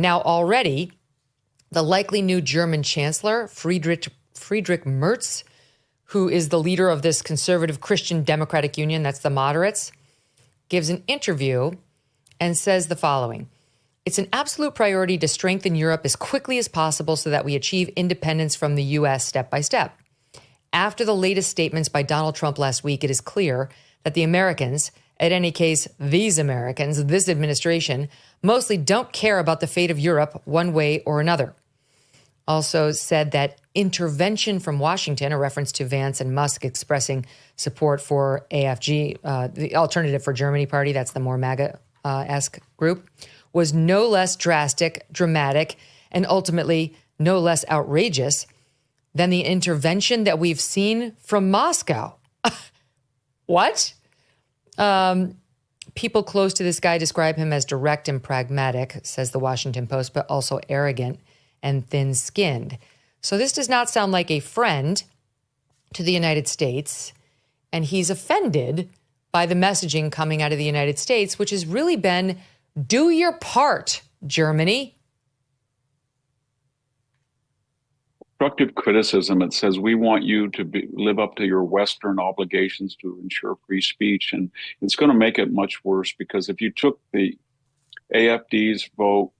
Now, already, the likely new German chancellor, Friedrich Merz, who is the leader of this conservative Christian Democratic Union, that's the moderates, gives an interview and says the following: "It's an absolute priority to strengthen Europe as quickly as possible so that we achieve independence from the U.S. step by step. After the latest statements by Donald Trump last week, it is clear that the Americans, in any case, these Americans, this administration, mostly don't care about the fate of Europe one way or another." Also said that intervention from Washington, a reference to Vance and Musk expressing support for AFG, the Alternative for Germany party, that's the more MAGA-esque group, was no less drastic, dramatic, and ultimately no less outrageous than the intervention that we've seen from Moscow. What? People close to this guy describe him as direct and pragmatic, says the Washington Post, but also arrogant and thin-skinned. So this does not sound like a friend to the United States, and he's offended by the messaging coming out of the United States, which has really been, do your part, Germany. Constructive criticism. It says we want you to live up to your Western obligations to ensure free speech. And it's going to make it much worse, because if you took the AFD's vote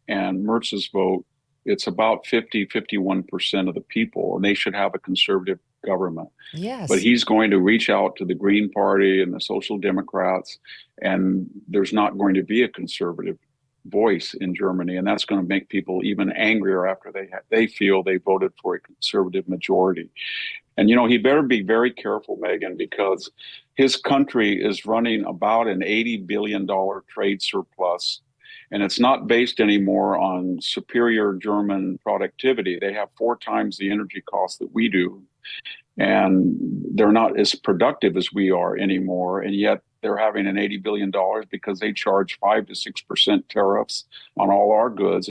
and Mertz's vote, it's about 51% of the people, and they should have a conservative government. Yes. But he's going to reach out to the Green Party and the Social Democrats, and there's not going to be a conservative voice in Germany, and that's going to make people even angrier after they feel they voted for a conservative majority. And he better be very careful, Megan, because his country is running about an $80 billion trade surplus, and it's not based anymore on superior German productivity. They have 4 times the energy costs that we do, and they're not as productive as we are anymore, and yet they're having an $80 billion because they charge 5 to 6% tariffs on all our goods.